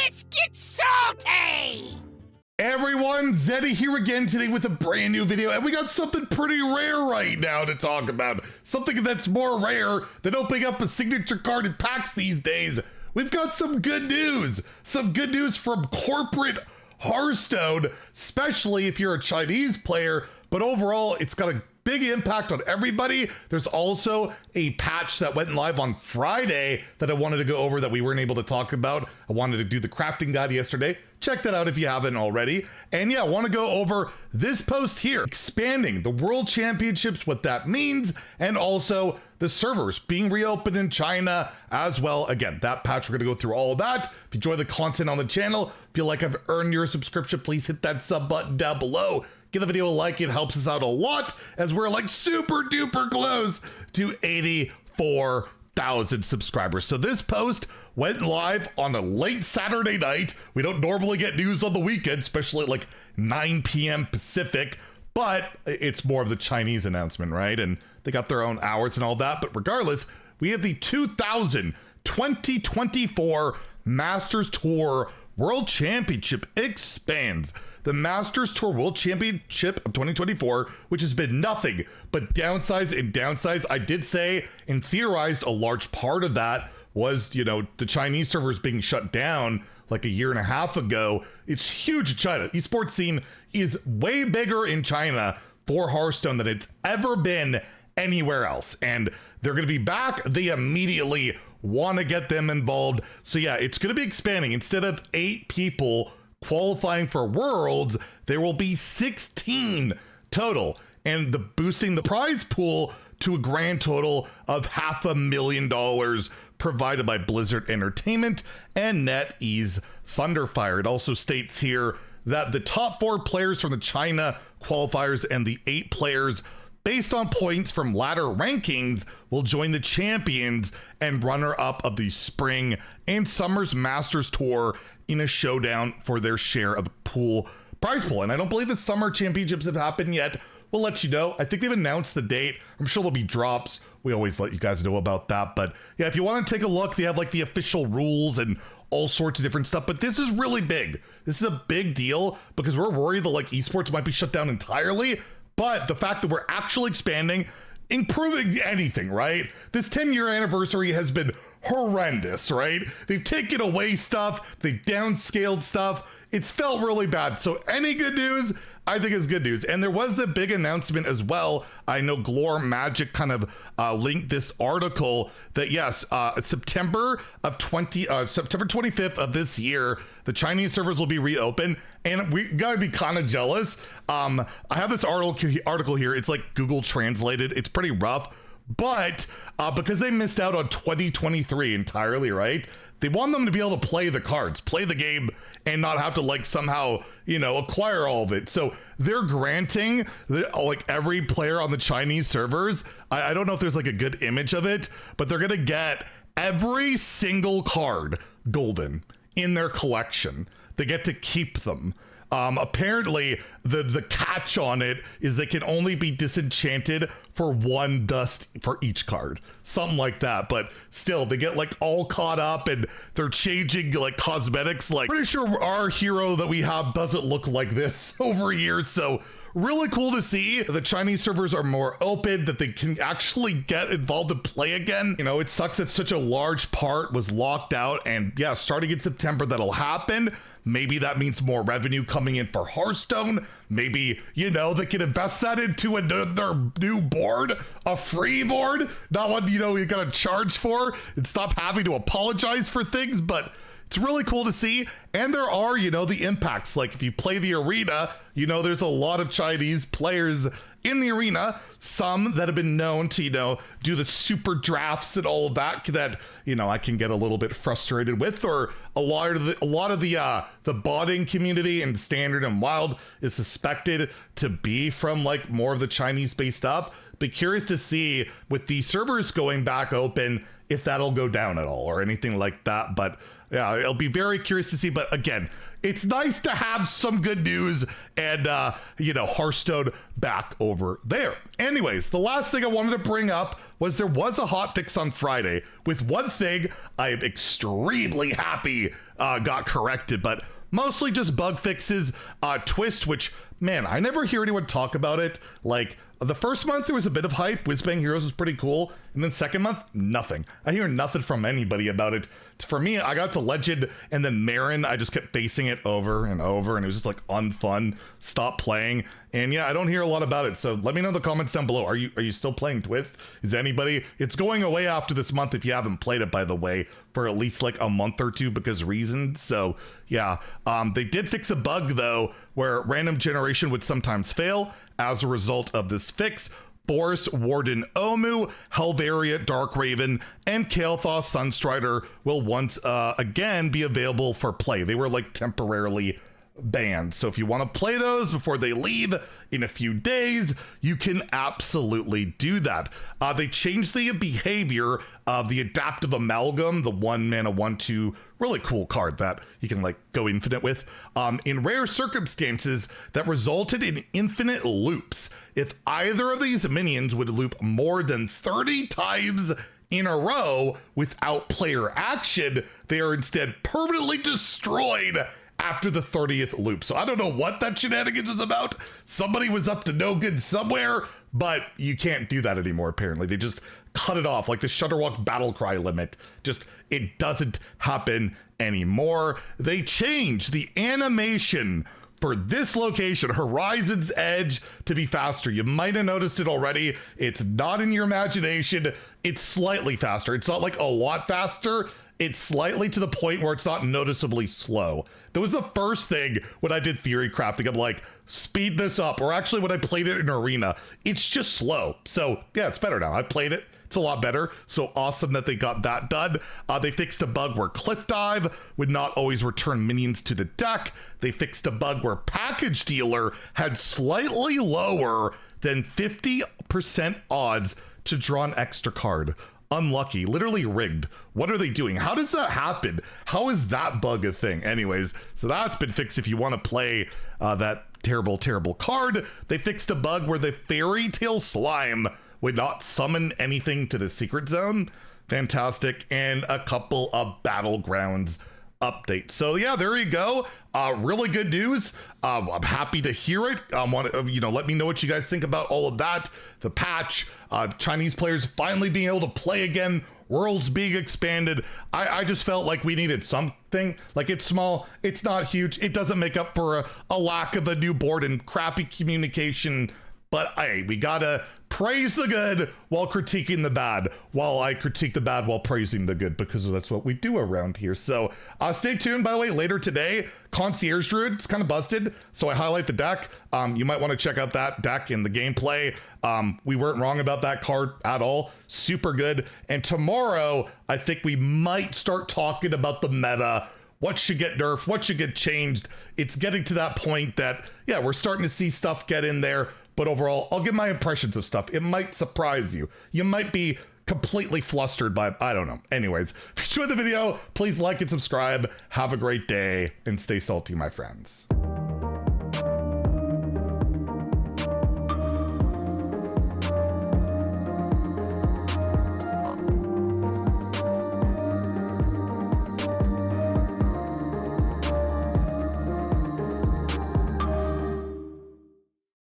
Let's get salty! Everyone, Zeddy here again today with a brand new video, and we got something pretty rare right now to talk about. Something that's more rare than opening up a signature card in packs these days. We've got some good news. Some good news from corporate Hearthstone, especially if you're a Chinese player, but overall, it's got a big impact on everybody. There's also a patch that went live on Friday that I wanted to go over that we weren't able to talk about. I wanted to do the crafting guide yesterday. Check that out if you haven't already. And yeah, I want to go over this post here, expanding the World Championships, what that means, and also the servers being reopened in China as well. Again, that patch, we're going to go through all of that. If you enjoy the content on the channel, feel like I've earned your subscription, please hit that sub button down below. Give the video a like, it helps us out a lot as we're like super duper close to 84,000 subscribers. So this post went live on a late Saturday night. We don't normally get news on the weekend, especially at like 9 p.m. Pacific, but it's more of the Chinese announcement, right? And they got their own hours and all that. But regardless, we have the 2024 Masters Tour World Championship expands. The Masters Tour World Championship of 2024, which has been nothing but downsides and downsides. I did say and theorized a large part of that was, you know, the Chinese servers being shut down like a year and a half ago. It's huge in China. Esports scene is way bigger in China for Hearthstone than it's ever been anywhere else. And they're going to be back. They immediately want to get them involved. So yeah, it's going to be expanding. Instead of 8 people qualifying for Worlds, there will be 16 total, and boosting the prize pool to a grand total of $500,000 provided by Blizzard Entertainment and NetEase Thunderfire. It also states here that the top 4 players from the China qualifiers and the 8 players based on points from ladder rankings will join the champions and runner-up of the spring and summer's Masters Tour in a showdown for their share of the prize pool. And I don't believe the summer championships have happened yet. We'll let you know. I think they've announced the date. I'm sure there'll be drops. We always let you guys know about that. But yeah, if you want to take a look, they have like the official rules and all sorts of different stuff. But this is really big. This is a big deal because we're worried that like esports might be shut down entirely. But the fact that we're actually expanding, improving anything, right? This 10-year anniversary has been horrendous, right? They've taken away stuff, they've downscaled stuff. It's felt really bad. So any good news, I think is good news. And there was the big announcement as well. I know Glore Magic kind of linked this article that yes, September 25th of this year, the Chinese servers will be reopened, and we gotta be kind of jealous. I have this article here. It's like Google translated. It's pretty rough, but because they missed out on 2023 entirely, right? They want them to be able to play the cards, play the game, and not have to like somehow, you know, acquire all of it. So they're granting like every player on the Chinese servers. I don't know if there's like a good image of it, but they're gonna get every single card golden in their collection. They get to keep them. Apparently the catch on it is they can only be disenchanted for 1 dust for each card, something like that. But still, they get like all caught up and they're changing like cosmetics. Like pretty sure our hero that we have doesn't look like this over years. So really cool to see the Chinese servers are more open, that they can actually get involved and play again. You know, it sucks that such a large part was locked out, and yeah, starting in September that'll happen. Maybe that means more revenue coming in for Hearthstone. Maybe, you know, they can invest that into another new board, a free board, not one, you know, you gotta charge for, and stop having to apologize for things. But it's really cool to see. And there are, you know, the impacts. Like if you play the arena, you know, there's a lot of Chinese players in the arena, some that have been known to, you know, do the super drafts and all of that, you know, I can get a little bit frustrated with, or a lot of the botting community in standard and wild is suspected to be from like more of the Chinese based stuff. But curious to see with the servers going back open, if that'll go down at all or anything like that. But yeah, it'll be very curious to see. But again, it's nice to have some good news and, you know, Hearthstone back over there. Anyways, the last thing I wanted to bring up was there was a hotfix on Friday with one thing I am extremely happy got corrected, but mostly just bug fixes. Twist, which, man, I never hear anyone talk about it. Like, the first month there was a bit of hype. Whizbang Heroes was pretty cool. And then second month, nothing. I hear nothing from anybody about it. For me, I got to Legend and then Marin. I just kept facing it over and over, and it was just like unfun. Stop playing. And yeah, I don't hear a lot about it. So let me know in the comments down below. Are you still playing Twist? Is anybody? It's going away after this month if you haven't played it, by the way, for at least like a month or two because reasons. So yeah, they did fix a bug though, where random generation would sometimes fail as a result of this fix. Boris, Warden Omu, Helveria, Dark Raven, and Kael'thas Sunstrider will once again be available for play. They were like temporarily banned. So if you want to play those before they leave in a few days, you can absolutely do that. They changed the behavior of the Adaptive Amalgam, the 1-mana 1/2 really cool card that you can like go infinite with, in rare circumstances that resulted in infinite loops. If either of these minions would loop more than 30 times in a row without player action, they are instead permanently destroyed after the 30th loop. So I don't know what that shenanigans is about. Somebody was up to no good somewhere, but you can't do that anymore, apparently. They just cut it off, like the Shutterwalk battle cry limit. Just, it doesn't happen anymore. They changed the animation for this location, Horizon's Edge, to be faster. You might have noticed it already. It's not in your imagination. It's slightly faster. It's not like a lot faster. It's slightly to the point where it's not noticeably slow. That was the first thing when I did theory crafting. I'm like, speed this up. Or actually when I played it in Arena, it's just slow. So yeah, it's better now. I played it. It's a lot better. So awesome that they got that done. They fixed a bug where Cliff Dive would not always return minions to the deck. They fixed a bug where Package Dealer had slightly lower than 50% odds to draw an extra card. Unlucky, literally rigged. What are they doing? How does that happen? How is that bug a thing? Anyways, so that's been fixed if you want to play that terrible, terrible card. They fixed a bug where the Fairy Tale Slime would not summon anything to the secret zone. Fantastic. And a couple of Battlegrounds updates. So yeah, there you go. Really good news. I'm happy to hear it. Let me know what you guys think about all of that. The patch, Chinese players finally being able to play again, worlds being expanded. I just felt like we needed something. Like, it's small, it's not huge. It doesn't make up for a lack of a new board and crappy communication. But hey, we gotta praise the good while critiquing the bad, while I critique the bad while praising the good, because that's what we do around here. So stay tuned, by the way, later today, Concierge Druid, it's kind of busted, so I highlight the deck. You might want to check out that deck in the gameplay. We weren't wrong about that card at all. Super good. And tomorrow, I think we might start talking about the meta. What should get nerfed? What should get changed? It's getting to that point that, yeah, we're starting to see stuff get in there. But overall, I'll give my impressions of stuff. It might surprise you. You might be completely flustered by, I don't know. Anyways, if you enjoyed the video, please like and subscribe. Have a great day and stay salty, my friends.